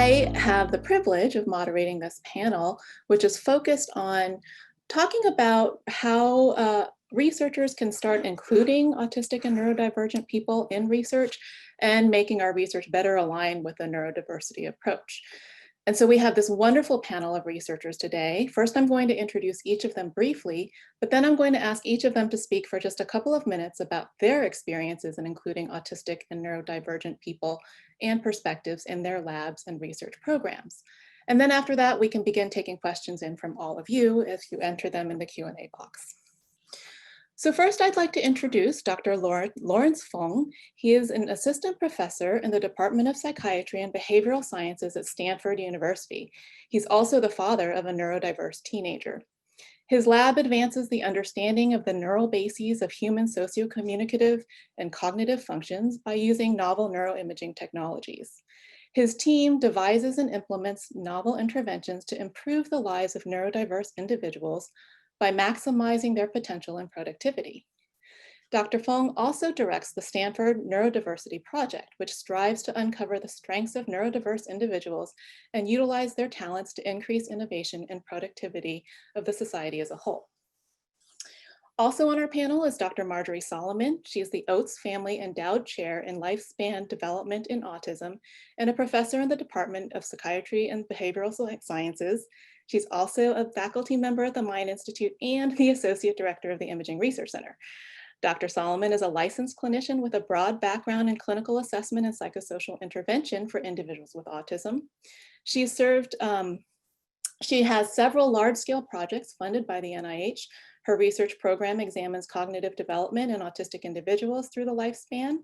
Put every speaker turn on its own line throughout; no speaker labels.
I have the privilege of moderating this panel, which is focused on talking about how researchers can start including autistic and neurodivergent people in research and making our research better aligned with the neurodiversity approach. And so we have this wonderful panel of researchers today. First, I'm going to introduce each of them briefly, but then I'm going to ask each of them to speak for just a couple of minutes about their experiences in including autistic and neurodivergent people and perspectives in their labs and research programs. And then after that, we can begin taking questions in from all of you as you enter them in the Q&A box. So first, I'd like to introduce Dr. Lawrence Fung. He is an assistant professor in the Department of Psychiatry and Behavioral Sciences at Stanford University. He's also the father of a neurodiverse teenager. His lab advances the understanding of the neural bases of human socio-communicative and cognitive functions by using novel neuroimaging technologies. His team devises and implements novel interventions to improve the lives of neurodiverse individuals by maximizing their potential and productivity. Dr. Fung also directs the Stanford Neurodiversity Project, which strives to uncover the strengths of neurodiverse individuals and utilize their talents to increase innovation and productivity of the society as a whole. Also on our panel is Dr. Marjorie Solomon. She is the Oates Family Endowed Chair in Lifespan Development in Autism and a professor in the Department of Psychiatry and Behavioral Sciences. She's also a faculty member at the Mind Institute and the Associate Director of the Imaging Research Center. Dr. Solomon is a licensed clinician with a broad background in clinical assessment and psychosocial intervention for individuals with autism. She has several large-scale projects funded by the NIH. Her research program examines cognitive development in autistic individuals through the lifespan.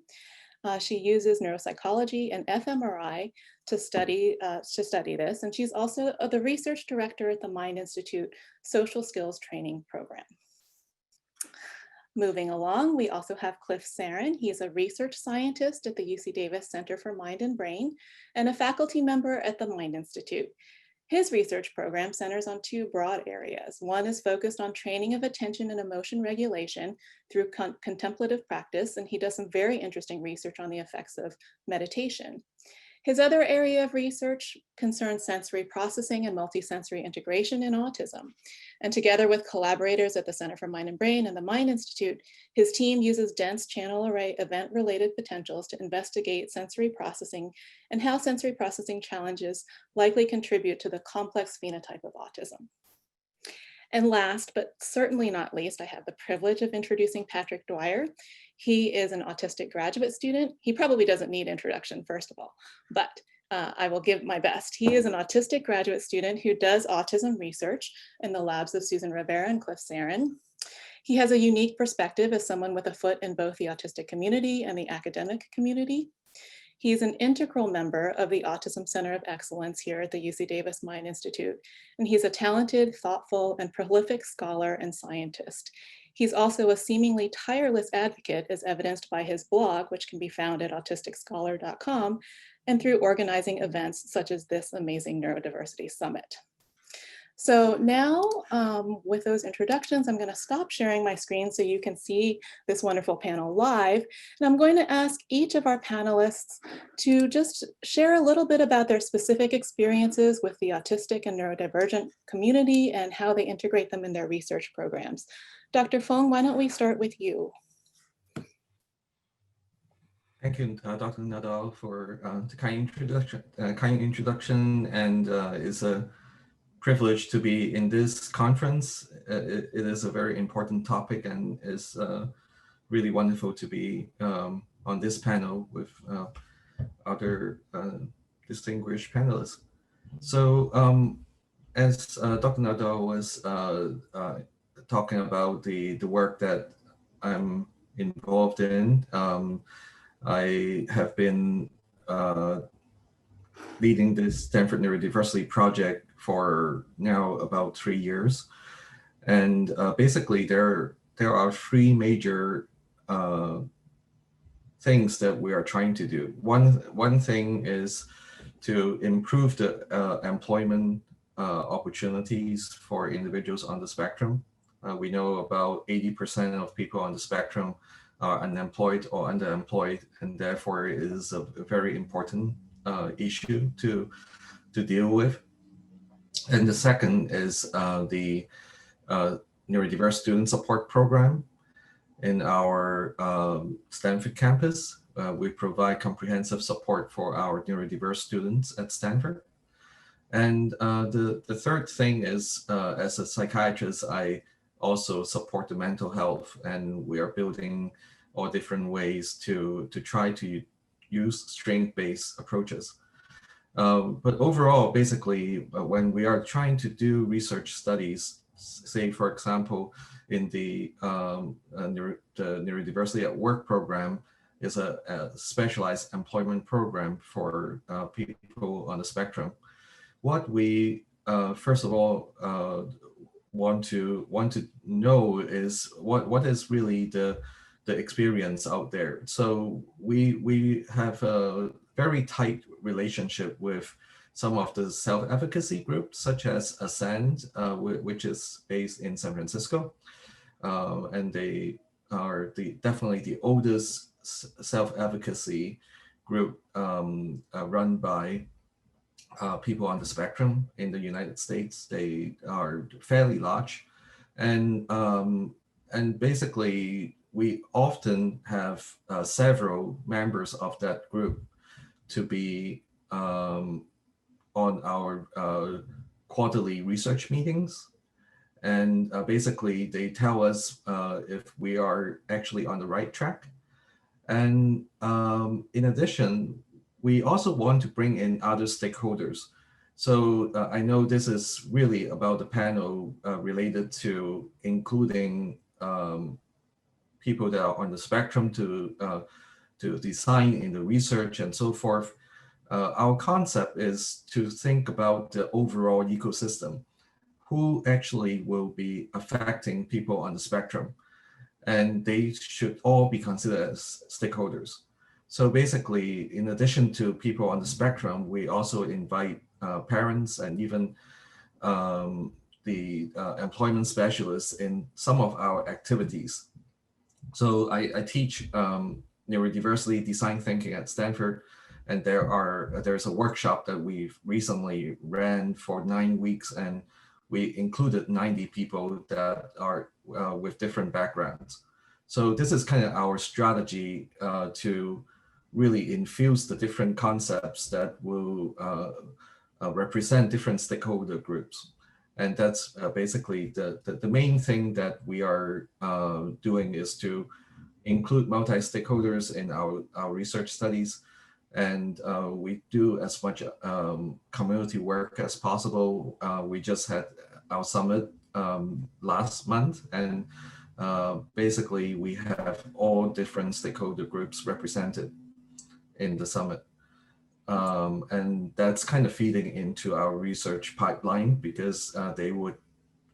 She uses neuropsychology and fMRI to study this, and she's also the research director at the Mind Institute Social Skills Training Program. Moving along, we also have Cliff Sarin. He is a research scientist at the UC Davis Center for Mind and Brain and a faculty member at the Mind Institute. His research program centers on two broad areas. One is focused on training of attention and emotion regulation through contemplative practice, and he does some very interesting research on the effects of meditation. His other area of research concerns sensory processing and multisensory integration in autism. And together with collaborators at the Center for Mind and Brain and the Mind Institute, his team uses dense channel array event-related potentials to investigate sensory processing and how sensory processing challenges likely contribute to the complex phenotype of autism. And last, but certainly not least, I have the privilege of introducing Patrick Dwyer. He is an autistic graduate student. He probably doesn't need introduction, first of all, but I will give my best. He is an autistic graduate student who does autism research in the labs of Susan Rivera and Cliff Sarin. He has a unique perspective as someone with a foot in both the autistic community and the academic community. He's an integral member of the Autism Center of Excellence here at the UC Davis Mind Institute, and he's a talented, thoughtful, and prolific scholar and scientist. He's also a seemingly tireless advocate, as evidenced by his blog, which can be found at autisticscholar.com, and through organizing events such as this amazing Neurodiversity Summit. So now, with those introductions, I'm going to stop sharing my screen so you can see this wonderful panel live. And I'm going to ask each of our panelists to just share a little bit about their specific experiences with the autistic and neurodivergent community and how they integrate them in their research programs. Dr. Fung, why don't we start with you?
Thank you, Dr. Nadal, for the kind introduction, and it's a privilege to be in this conference. It is a very important topic, and it's really wonderful to be on this panel with other distinguished panelists. So as Dr. Nadal was talking about the work that I'm involved in, I have been leading this Stanford Neurodiversity Project for now about 3 years. And basically there are three major things that we are trying to do. One thing is to improve the employment opportunities for individuals on the spectrum. We know about 80% of people on the spectrum are unemployed or underemployed, and therefore it is a very important issue to deal with. And the second is the Neurodiverse Student Support Program. In our Stanford campus, we provide comprehensive support for our neurodiverse students at Stanford. And the third thing is, as a psychiatrist, I also support the mental health, and we are building all different ways to try to use strength-based approaches. But overall, basically, when we are trying to do research studies, say, for example, in the Neurodiversity at Work program is a specialized employment program for people on the spectrum. What we first of all want to know is what is really the experience out there. So we have a very tight relationship with some of the self-advocacy groups, such as Ascend, which is based in San Francisco, and they are definitely the oldest self-advocacy group run by people on the spectrum in the United States. They are fairly large, and basically we often have several members of that group to be on our quarterly research meetings. And basically they tell us if we are actually on the right track. And in addition, we also want to bring in other stakeholders. So I know this is really about the panel related to including people that are on the spectrum to design in the research and so forth. Our concept is to think about the overall ecosystem, who actually will be affecting people on the spectrum, and they should all be considered as stakeholders. So basically, in addition to people on the spectrum, we also invite parents and even the employment specialists in some of our activities. So I teach neurodiversity design thinking at Stanford, and there's a workshop that we've recently ran for 9 weeks, and we included 90 people that are with different backgrounds. So this is kind of our strategy to really infuse the different concepts that will represent different stakeholder groups. And that's basically the main thing that we are doing is to include multi-stakeholders in our research studies. And we do as much community work as possible. We just had our summit last month, and basically we have all different stakeholder groups represented in the summit. And that's kind of feeding into our research pipeline, because they would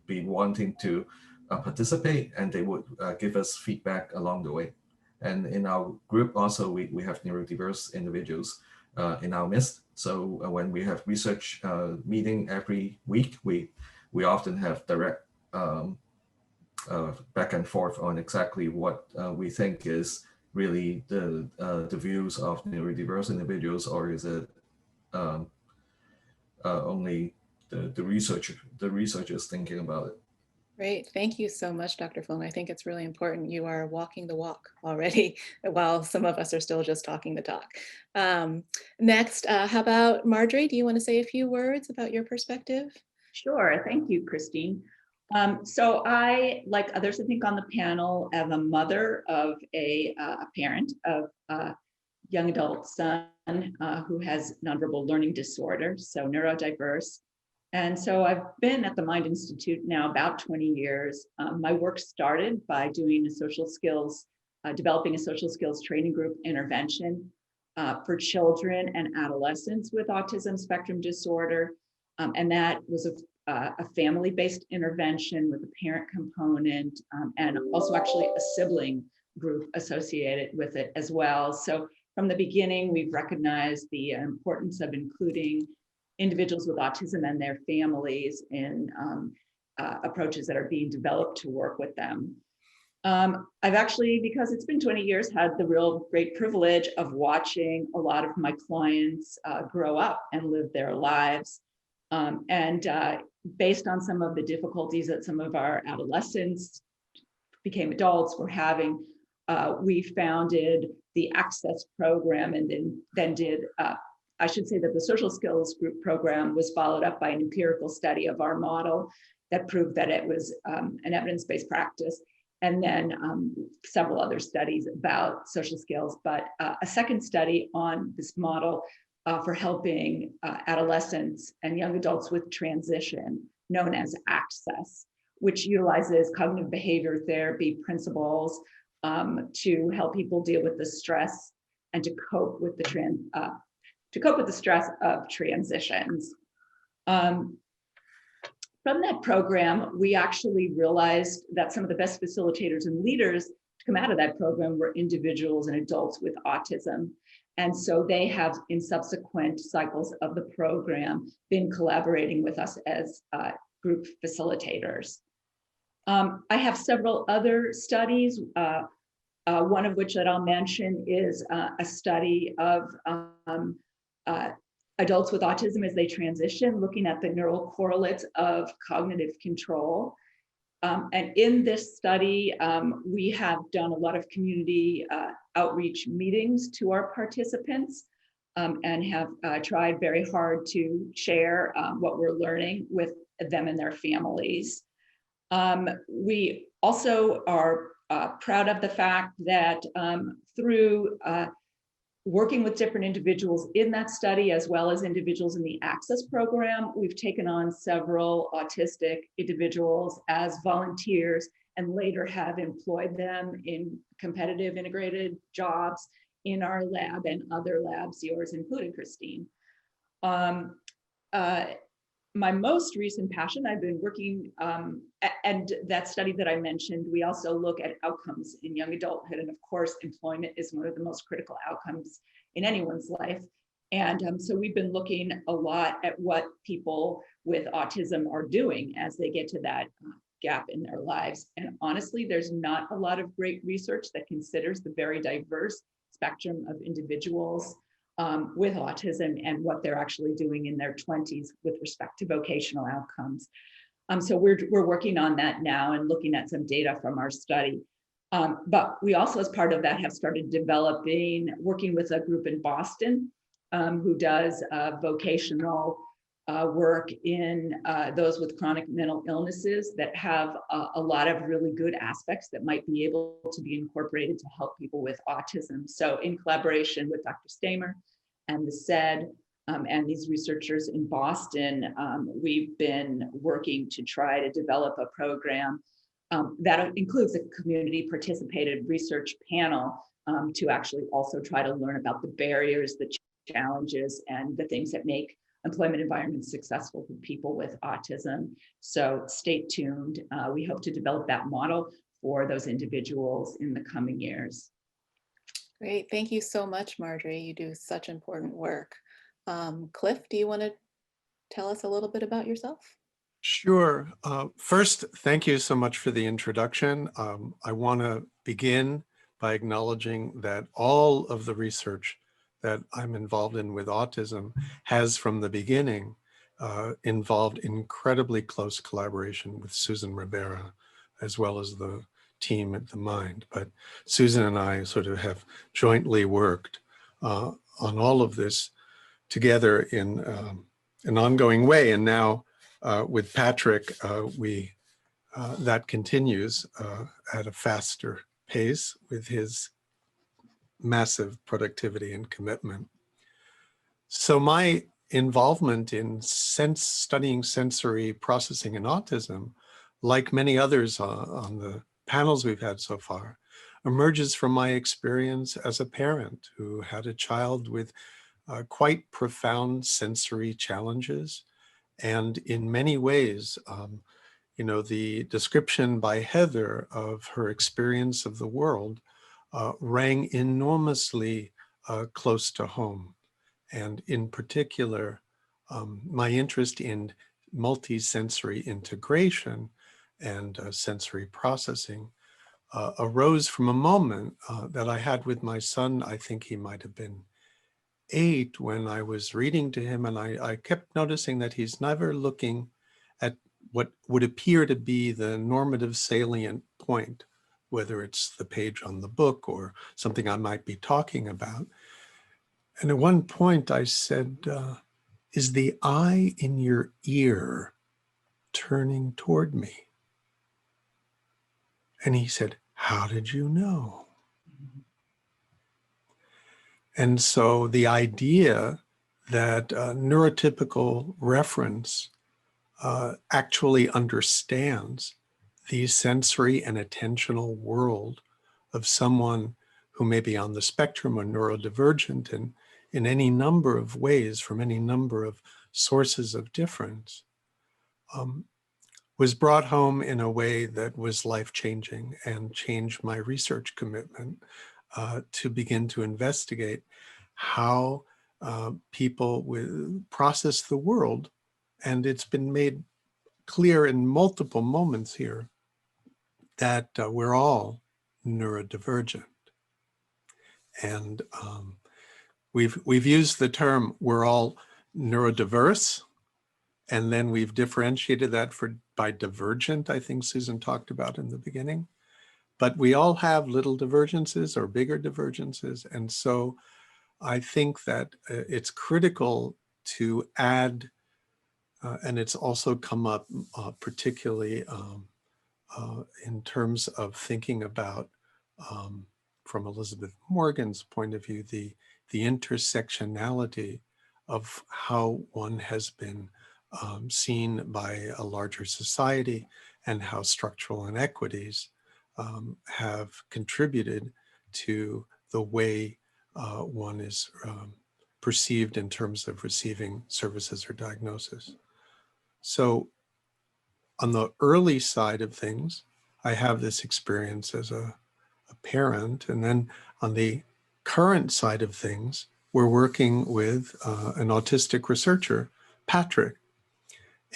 be wanting to participate, and they would give us feedback along the way. And in our group also, we have neurodiverse individuals in our midst. So when we have research meeting every week, we often have direct back and forth on exactly what we think is really the views of neurodiverse individuals, or is it only the researchers thinking about it.
Great. Thank you so much, Dr. Flynn. I think it's really important. You are walking the walk already, while some of us are still just talking the talk. Next, how about Marjorie? Do you want to say a few words about your perspective?
Sure. Thank you, Christine. So I, like others I think on the panel, am a mother of a parent of a young adult son who has nonverbal learning disorder, so neurodiverse. And so I've been at the Mind Institute now about 20 years. My work started by doing a social skills, developing a social skills training group intervention for children and adolescents with autism spectrum disorder. And that was a family-based intervention with a parent component, and also actually a sibling group associated with it as well. So from the beginning, we've recognized the importance of including individuals with autism and their families in approaches that are being developed to work with them. I've actually, because it's been 20 years, had the real great privilege of watching a lot of my clients grow up and live their lives. Based on some of the difficulties that some of our adolescents became adults were having, we founded the Access program, and then did, I should say that the social skills group program was followed up by an empirical study of our model that proved that it was an evidence-based practice, and then several other studies about social skills, but a second study on this model for helping adolescents and young adults with transition, known as Access, which utilizes cognitive behavior therapy principles to help people deal with the stress and to cope with the stress of transitions. From that program, we actually realized that some of the best facilitators and leaders to come out of that program were individuals and adults with autism. And so they have, in subsequent cycles of the program, been collaborating with us as group facilitators. I have several other studies, one of which that I'll mention is a study of adults with autism as they transition, looking at the neural correlates of cognitive control. And in this study, we have done a lot of community outreach meetings to our participants and have tried very hard to share what we're learning with them and their families. We also are proud of the fact that through working with different individuals in that study, as well as individuals in the Access program, we've taken on several autistic individuals as volunteers and later have employed them in competitive integrated jobs in our lab and other labs, yours included, Christine. My most recent passion, I've been working, and that study that I mentioned, we also look at outcomes in young adulthood. And of course, employment is one of the most critical outcomes in anyone's life. And so we've been looking a lot at what people with autism are doing as they get to that gap in their lives. And honestly, there's not a lot of great research that considers the very diverse spectrum of individuals with autism and what they're actually doing in their 20s with respect to vocational outcomes. So we're working on that now and looking at some data from our study. But we also, as part of that, have started working with a group in Boston who does vocational work in those with chronic mental illnesses that have a lot of really good aspects that might be able to be incorporated to help people with autism. So in collaboration with Dr. Stamer and the SED and these researchers in Boston, we've been working to try to develop a program that includes a community participated research panel to actually also try to learn about the barriers, the challenges, and the things that make employment environments successful for people with autism. So stay tuned. We hope to develop that model for those individuals in the coming years.
Great, thank you so much, Marjorie. You do such important work. Cliff, do you want to tell us a little bit about yourself?
Sure. First, thank you so much for the introduction. I want to begin by acknowledging that all of the research that I'm involved in with autism has from the beginning involved incredibly close collaboration with Susan Ribera, as well as the team at the Mind. But Susan and I sort of have jointly worked on all of this together in an ongoing way. And now with Patrick, that continues at a faster pace with his massive productivity and commitment. So my involvement in studying sensory processing in autism, like many others on the panels we've had so far, emerges from my experience as a parent who had a child with quite profound sensory challenges. And in many ways, you know, the description by Heather of her experience of the world rang enormously close to home. And in particular, my interest in multisensory integration and sensory processing arose from a moment that I had with my son. I think he might have been 8 when I was reading to him, and I kept noticing that he's never looking at what would appear to be the normative salient point, whether it's the page on the book or something I might be talking about. And at one point I said, is the eye in your ear turning toward me? And he said, how did you know? And so the idea that neurotypical reference actually understands the sensory and attentional world of someone who may be on the spectrum or neurodivergent in any number of ways from any number of sources of difference, was brought home in a way that was life-changing and changed my research commitment to begin to investigate how people process the world. And it's been made clear in multiple moments here that we're all neurodivergent. And we've used the term we're all neurodiverse, and then we've differentiated that by divergent, I think Susan talked about in the beginning. But we all have little divergences or bigger divergences. And so I think that it's critical to add, and it's also come up particularly in terms of thinking about, from Elizabeth Morgan's point of view, the intersectionality of how one has been seen by a larger society and how structural inequities have contributed to the way one is perceived in terms of receiving services or diagnosis. So on the early side of things, I have this experience as a parent. And then on the current side of things, we're working with an autistic researcher, Patrick.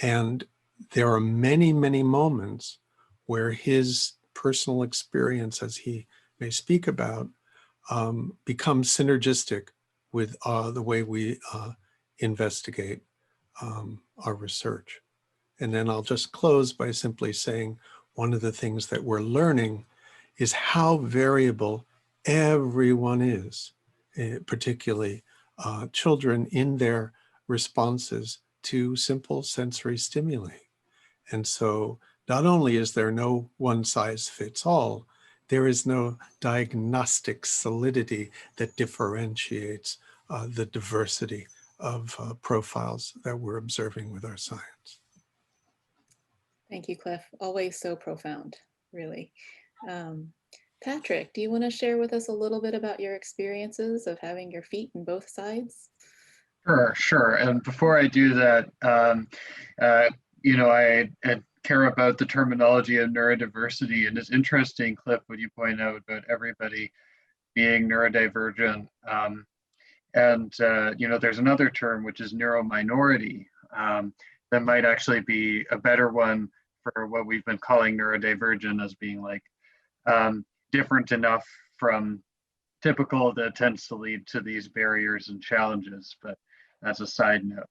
And there are many, many moments where his personal experience, as he may speak about, becomes synergistic with the way we investigate our research. And then I'll just close by simply saying one of the things that we're learning is how variable everyone is, particularly children in their responses to simple sensory stimuli. And so not only is there no one size fits all, there is no diagnostic solidity that differentiates the diversity of profiles that we're observing with our science.
Thank you, Cliff. Always so profound, really. Patrick, do you want to share with us a little bit about your experiences of having your feet in both sides?
Sure. And before I do that, I care about the terminology of neurodiversity, and it's interesting, Cliff, what you point out about everybody being neurodivergent. There's another term, which is neurominority, that might actually be a better one for what we've been calling neurodivergent, as being like different enough from typical that tends to lead to these barriers and challenges. But as a side note,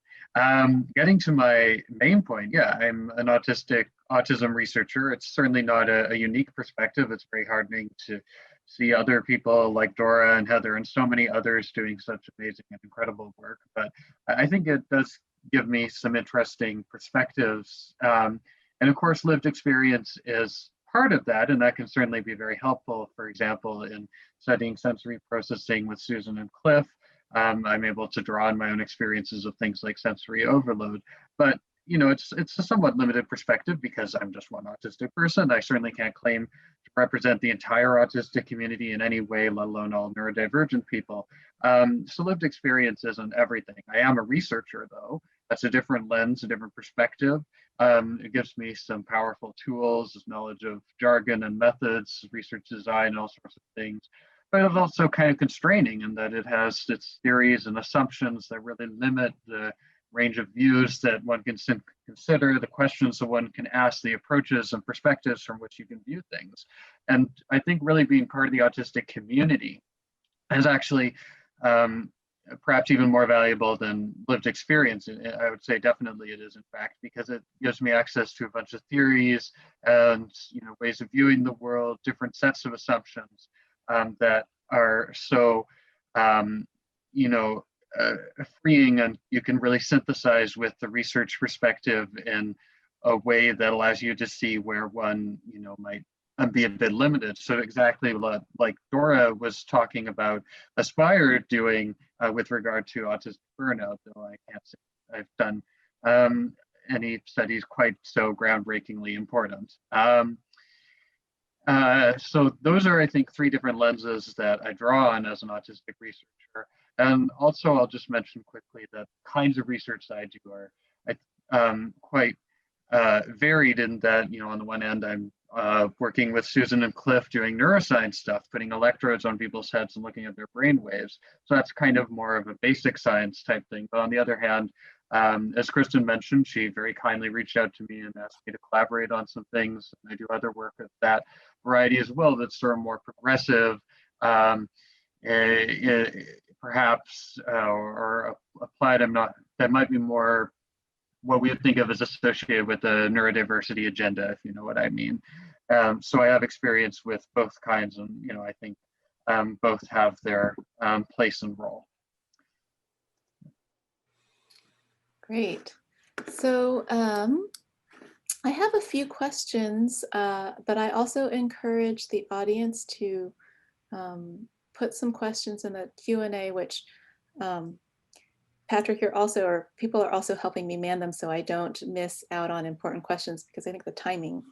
getting to my main point, yeah, I'm an autism researcher. It's certainly not a unique perspective. It's very heartening to see other people like Dora and Heather and so many others doing such amazing and incredible work. But I think it does give me some interesting perspectives. And of course, lived experience is part of that, and that can certainly be very helpful. For example, in studying sensory processing with Susan and Cliff, I'm able to draw on my own experiences of things like sensory overload. But it's a somewhat limited perspective because I'm just one autistic person. I certainly can't claim to represent the entire autistic community in any way, let alone all neurodivergent people. So lived experience isn't everything. I am a researcher, though. That's a different lens, a different perspective. It gives me some powerful tools, knowledge of jargon and methods, research design, all sorts of things. But it's also kind of constraining in that it has its theories and assumptions that really limit the range of views that one can consider, the questions that one can ask, the approaches and perspectives from which you can view things. And I think really being part of the autistic community is actually perhaps even more valuable than lived experience. I would say definitely it is, in fact, because it gives me access to a bunch of theories and ways of viewing the world, different sets of assumptions that are so freeing, and you can really synthesize with the research perspective in a way that allows you to see where one might be a bit limited. So exactly like Dora was talking about Aspire doing with regard to autism burnout, though I can't say I've done any studies quite so groundbreakingly important. So those are, I think, three different lenses that I draw on as an autistic researcher. And also, I'll just mention quickly that kinds of research that I do are quite varied in that, on the one end, I'm working with Susan and Cliff doing neuroscience stuff, putting electrodes on people's heads and looking at their brain waves. So that's kind of more of a basic science type thing. But on the other hand, as Kristen mentioned, she very kindly reached out to me and asked me to collaborate on some things. And I do other work of that variety as well that's sort of more progressive, perhaps, or applied. That might be more what we would think of as associated with the neurodiversity agenda, if you know what I mean. So I have experience with both kinds, and I think both have their place and role.
Great. So I have a few questions, but I also encourage the audience to put some questions in the Q&A, which Patrick, people are also helping me man them so I don't miss out on important questions, because I think the timing,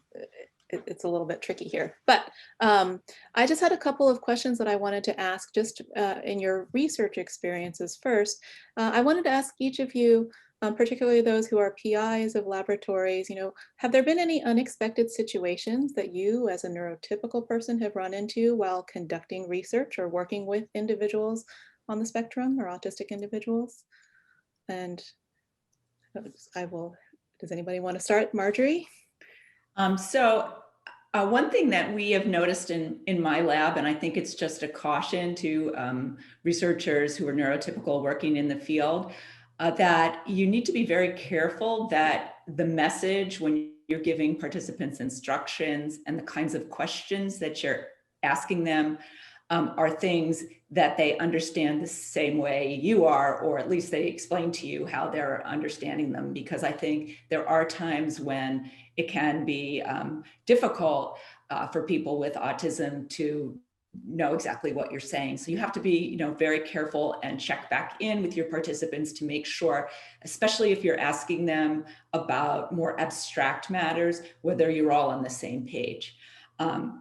it's a little bit tricky here. But I just had a couple of questions that I wanted to ask just in your research experiences first. I wanted to ask each of you, particularly those who are PIs of laboratories, have there been any unexpected situations that you as a neurotypical person have run into while conducting research or working with individuals on the spectrum or autistic individuals? And does anybody want to start? Marjorie?
One thing that we have noticed in my lab, and I think it's just a caution to researchers who are neurotypical working in the field, that you need to be very careful that the message when you're giving participants instructions and the kinds of questions that you're asking them are things that they understand the same way you are, or at least they explain to you how they're understanding them, because I think there are times when it can be difficult for people with autism to know exactly what you're saying. So you have to be, very careful and check back in with your participants to make sure, especially if you're asking them about more abstract matters, whether you're all on the same page. I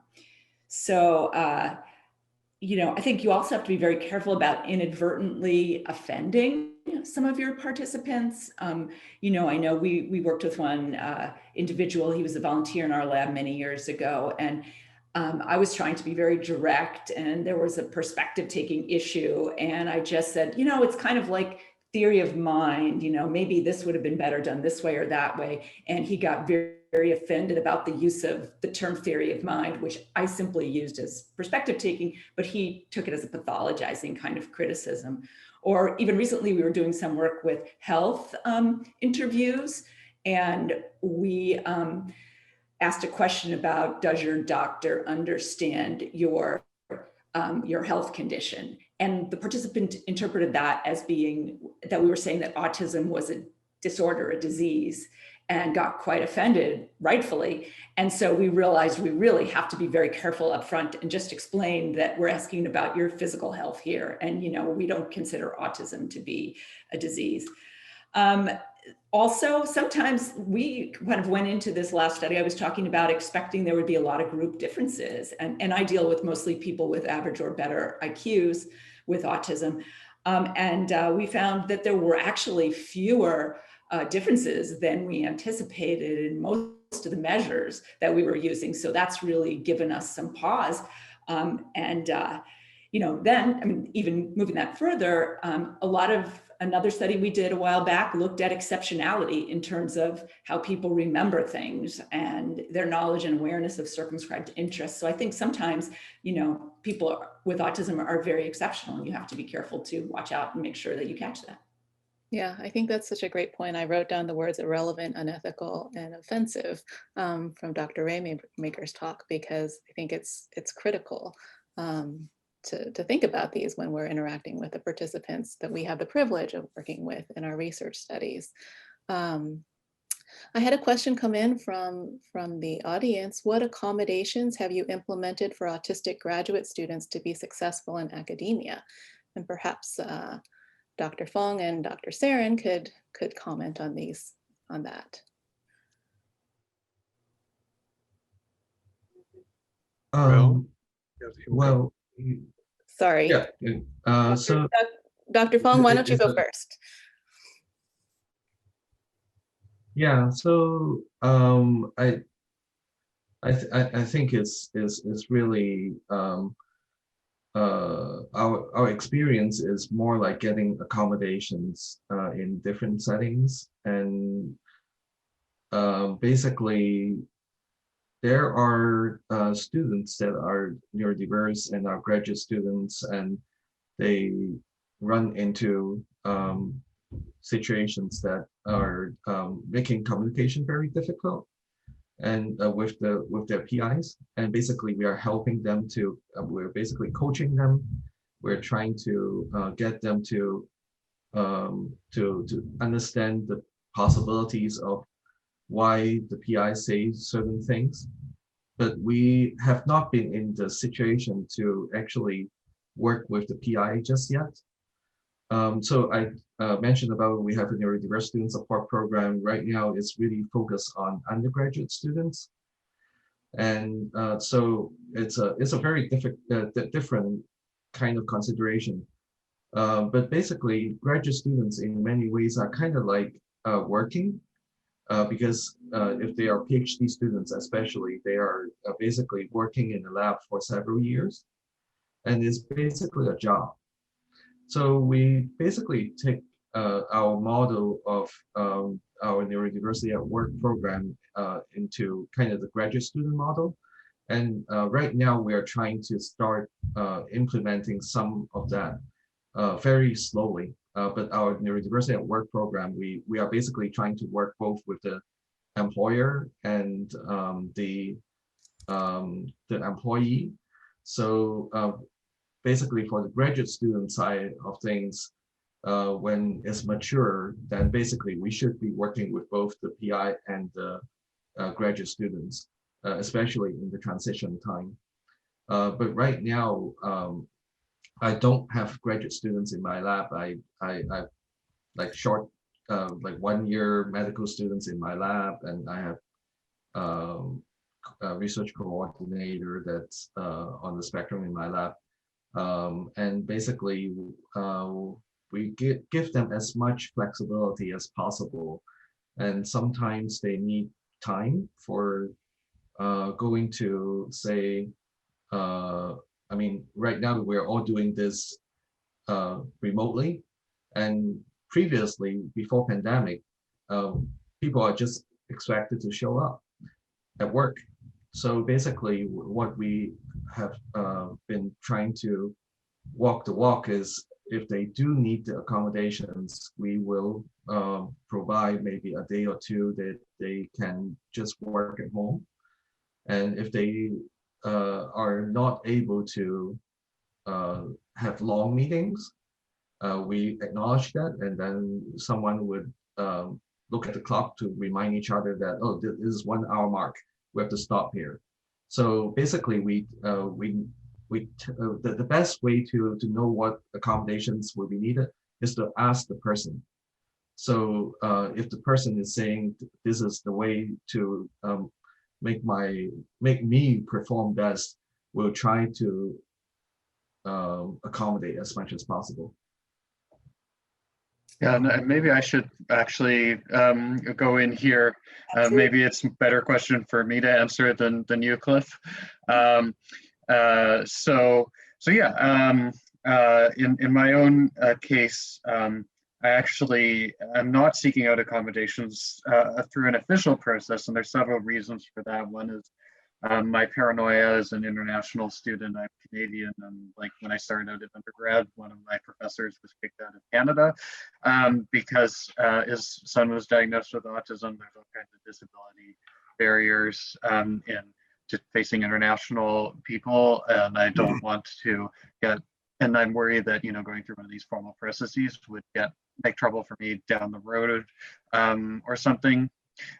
think you also have to be very careful about inadvertently offending some of your participants. I know we worked with one individual. He was a volunteer in our lab many years ago, and I was trying to be very direct, and there was a perspective taking issue. And I just said, it's kind of like theory of mind, maybe this would have been better done this way or that way. And he got very, very offended about the use of the term theory of mind, which I simply used as perspective taking, but he took it as a pathologizing kind of criticism. Or even recently, we were doing some work with health interviews, and we asked a question about, does your doctor understand your health condition? And the participant interpreted that as being that we were saying that autism was a disorder, a disease, and got quite offended, rightfully. And so we realized we really have to be very careful up front and just explain that we're asking about your physical health here. And, we don't consider autism to be a disease. Also, sometimes we kind of went into this last study, I was talking about expecting there would be a lot of group differences. And I deal with mostly people with average or better IQs with autism. We found that there were actually fewer differences than we anticipated in most of the measures that we were using. So that's really given us some pause. Even moving that further, a lot of another study we did a while back looked at exceptionality in terms of how people remember things and their knowledge and awareness of circumscribed interests. So I think sometimes, you know, people with autism are very exceptional, and you have to be careful to watch out and make sure that you catch that.
Yeah, I think that's such a great point. I wrote down the words irrelevant, unethical, and offensive from Dr. Raymaker's talk, because I think it's critical to think about these when we're interacting with the participants that we have the privilege of working with in our research studies. I had a question come in from the audience. What accommodations have you implemented for autistic graduate students to be successful in academia? And perhaps Dr. Fong and Dr. Sarin could comment on that.
Well,
Sorry.
yeah. So
Dr. Fong, why don't you
it's
go first?
Yeah. So I think it's really our experience is more like getting accommodations in different settings, and basically there are students that are neurodiverse and are graduate students, and they run into situations that are making communication very difficult, and with their PIs, and basically we are helping them to we're basically coaching them. We're trying to get them to understand the possibilities of why the PI says certain things, but we have not been in the situation to actually work with the PI just yet. So I mentioned about we have a neurodiverse student support program. Right now it's really focused on undergraduate students. And so it's a very different kind of consideration. But basically graduate students in many ways are kind of like working, because if they are PhD students especially, they are basically working in the lab for several years, and it's basically a job. So we basically take our model of our Neurodiversity at Work program into kind of the graduate student model. And right now we are trying to start implementing some of that very slowly. But our Neurodiversity at Work program, we are basically trying to work both with the employer and the employee. So basically for the graduate student side of things, when it's mature, then basically we should be working with both the PI and the graduate students, especially in the transition time. But right now, I don't have graduate students in my lab. I like short, like 1 year medical students in my lab, and I have a research coordinator that's on the spectrum in my lab. And basically, we give them as much flexibility as possible. And sometimes they need time for going to, say, I mean, right now we're all doing this remotely. And previously, before pandemic, people are just expected to show up at work. So basically, what we have been trying to walk the walk is, if they do need the accommodations, we will provide maybe a day or two that they can just work at home. And if they are not able to have long meetings, we acknowledge that, and then someone would look at the clock to remind each other that, oh, this is 1 hour mark, we have to stop here. So basically, the best way to know what accommodations will be needed is to ask the person. So if the person is saying this is the way to make me perform best, we'll try to accommodate as much as possible.
Yeah, and maybe I should actually go in here. Maybe it's a better question for me to answer than you, Cliff. So yeah, in my own case, I'm not seeking out accommodations through an official process, and there's several reasons for that. One is my paranoia as an international student. I'm Canadian, and like when I started out at undergrad, one of my professors was kicked out of Canada because his son was diagnosed with autism. There's all kinds of disability barriers in just facing international people, and I don't want to get. And I'm worried that going through one of these formal processes would make trouble for me down the road or something.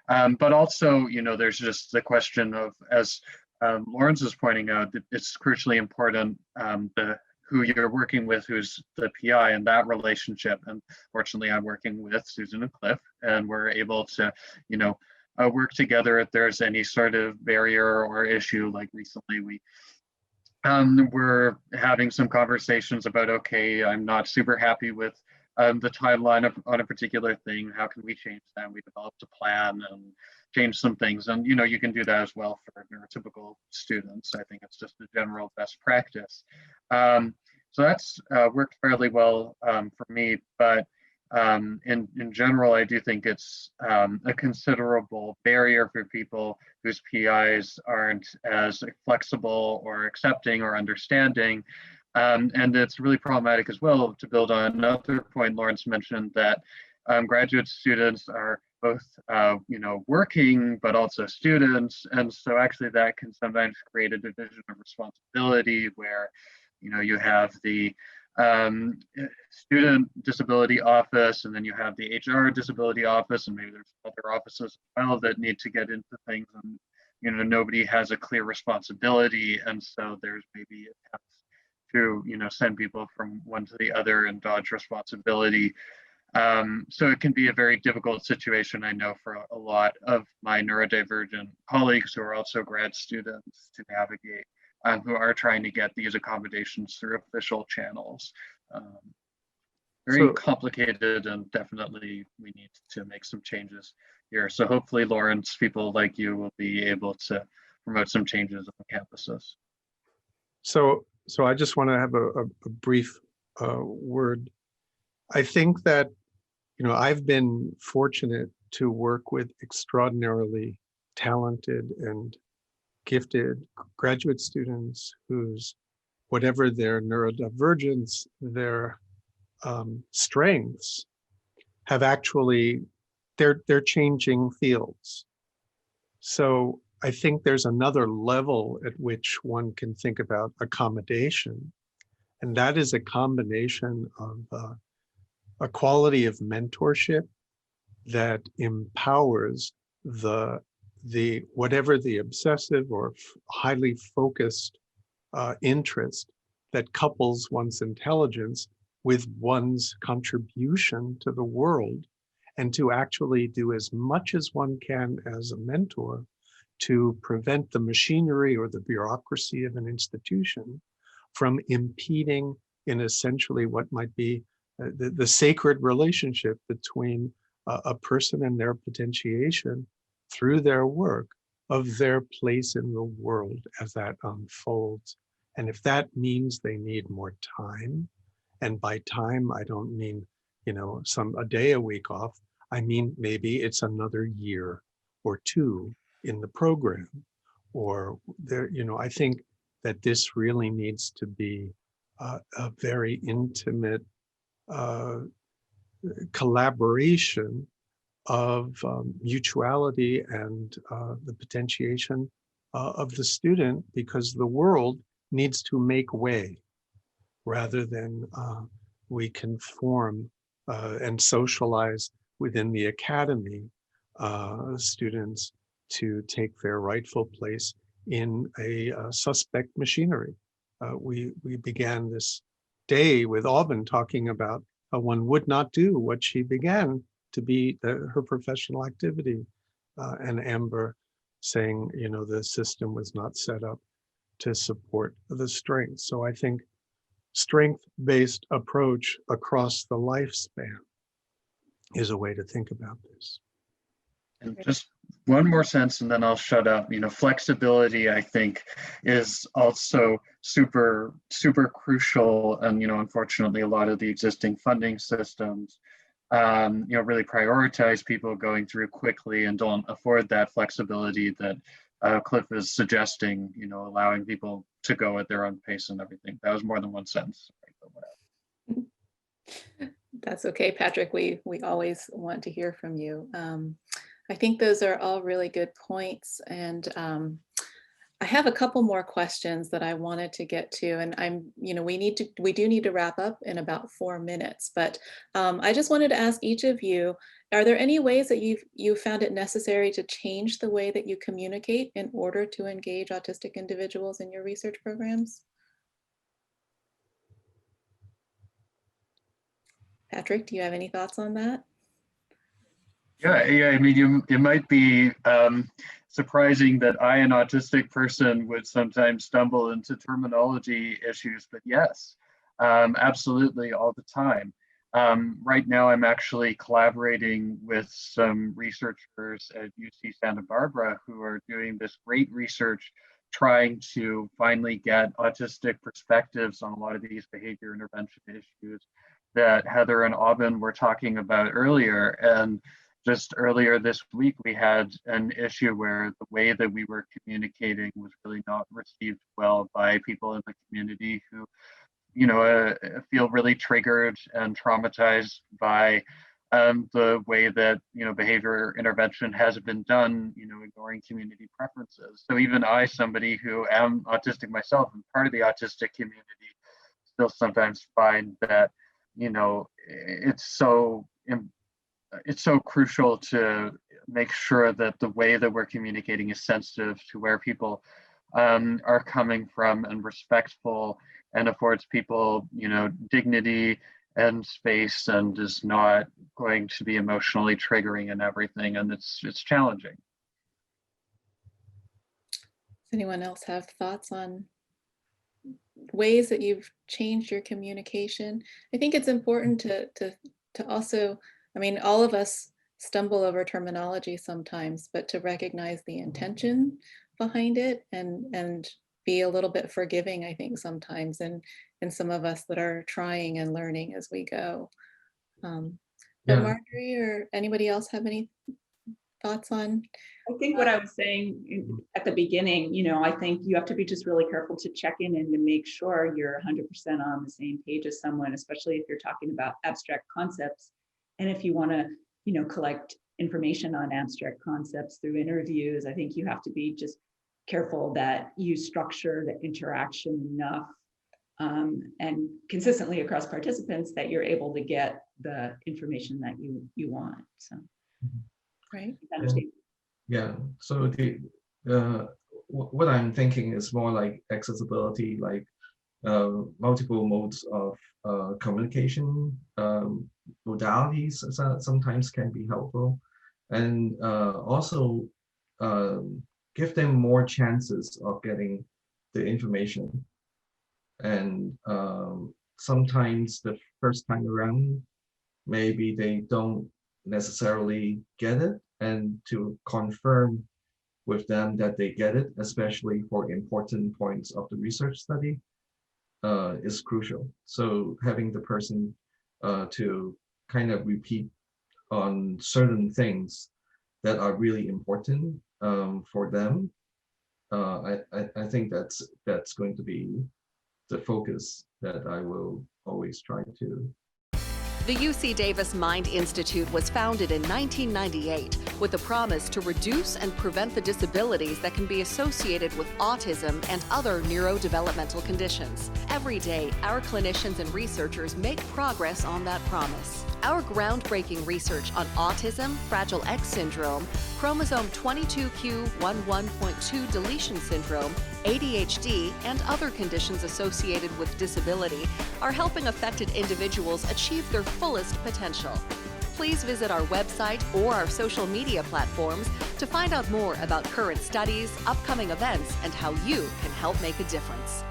But also, there's just the question of, as Lawrence is pointing out, that it's crucially important who you're working with, who's the PI, and that relationship. And fortunately, I'm working with Susan and Cliff, and we're able to, work together if there's any sort of barrier or issue. Like recently, we're having some conversations about, okay, I'm not super happy with the timeline on a particular thing. How can we change that? We developed a plan and change some things. And, you can do that as well for neurotypical students. I think it's just a general best practice. So that's worked fairly well for me. But in general, I do think it's a considerable barrier for people whose PIs aren't as flexible or accepting or understanding. And it's really problematic as well, to build on another point Lawrence mentioned, that graduate students are both, working, but also students. And so actually that can sometimes create a division of responsibility where, you have the student disability office, and then you have the HR disability office, and maybe there's other offices as well that need to get into things, and nobody has a clear responsibility, and so there's maybe attempts to send people from one to the other and dodge responsibility. So it can be a very difficult situation, I know, for a lot of my neurodivergent colleagues who are also grad students to navigate, who are trying to get these accommodations through official channels. Very complicated, and definitely we need to make some changes here. So hopefully, Lawrence, people like you will be able to promote some changes on campuses.
So I just want to have a brief word. I think that, I've been fortunate to work with extraordinarily talented and gifted graduate students whose, whatever their neurodivergence, their strengths have actually, they're changing fields. So I think there's another level at which one can think about accommodation, and that is a combination of a quality of mentorship that empowers the whatever the obsessive or highly focused interest that couples one's intelligence with one's contribution to the world, and to actually do as much as one can as a mentor to prevent the machinery or the bureaucracy of an institution from impeding in essentially what might be the sacred relationship between a person and their potentiation through their work of their place in the world as that unfolds. And if that means they need more time, and by time, I don't mean, a day a week off, I mean, maybe it's another year or two in the program, or there, I think that this really needs to be a very intimate collaboration of mutuality and the potentiation of the student, because the world needs to make way rather than we conform and socialize within the academy students to take their rightful place in a suspect machinery. We began this day with Auburn talking about how one would not do what she began to be her professional activity, and Amber saying, the system was not set up to support the strength. So I think strength-based approach across the lifespan is a way to think about this.
And just one more sense, and then I'll shut up. Flexibility, I think, is also super, super crucial. And, unfortunately, a lot of the existing funding systems really prioritize people going through quickly and don't afford that flexibility that Cliff is suggesting, allowing people to go at their own pace and everything. That was more than one sentence.
That's okay, Patrick. We always want to hear from you. I think those are all really good points. And I have a couple more questions that I wanted to get to, and we do need to wrap up in about 4 minutes, but I just wanted to ask each of you, are there any ways that you found it necessary to change the way that you communicate in order to engage autistic individuals in your research programs? Patrick, do you have any thoughts on that?
Yeah. I mean, it might be surprising that I, an autistic person, would sometimes stumble into terminology issues, but yes, absolutely, all the time. Right now, I'm actually collaborating with some researchers at UC Santa Barbara who are doing this great research, trying to finally get autistic perspectives on a lot of these behavior intervention issues that Heather and Aubin were talking about earlier. And just earlier this week, we had an issue where the way that we were communicating was really not received well by people in the community who, feel really triggered and traumatized by the way that, behavior intervention has been done, ignoring community preferences. So even I, somebody who am autistic myself and part of the autistic community, still sometimes find that, it's so crucial to make sure that the way that we're communicating is sensitive to where people are coming from and respectful and affords people, dignity and space and is not going to be emotionally triggering and everything. And it's challenging.
Does anyone else have thoughts on ways that you've changed your communication? I think it's important to also, I mean, all of us stumble over terminology sometimes, but to recognize the intention behind it and be a little bit forgiving, I think sometimes, and some of us that are trying and learning as we go. But Marjorie or anybody else have any thoughts on?
I think what I was saying at the beginning, I think you have to be just really careful to check in and to make sure you're 100% on the same page as someone, especially if you're talking about abstract concepts. And if you want to, collect information on abstract concepts through interviews, I think you have to be just careful that you structure the interaction enough and consistently across participants that you're able to get the information that you want. So,
right.
Yeah. So what I'm thinking is more like accessibility, like multiple modes of communication modalities sometimes can be helpful, and also give them more chances of getting the information. And sometimes the first time around, maybe they don't necessarily get it, and to confirm with them that they get it, especially for important points of the research study, is crucial. So having the person to kind of repeat on certain things that are really important for them, I think that's going to be the focus that I will always try to.
The UC Davis Mind Institute was founded in 1998 with a promise to reduce and prevent the disabilities that can be associated with autism and other neurodevelopmental conditions. Every day, our clinicians and researchers make progress on that promise. Our groundbreaking research on autism, Fragile X syndrome, chromosome 22q11.2 deletion syndrome, ADHD, and other conditions associated with disability are helping affected individuals achieve their fullest potential. Please visit our website or our social media platforms to find out more about current studies, upcoming events, and how you can help make a difference.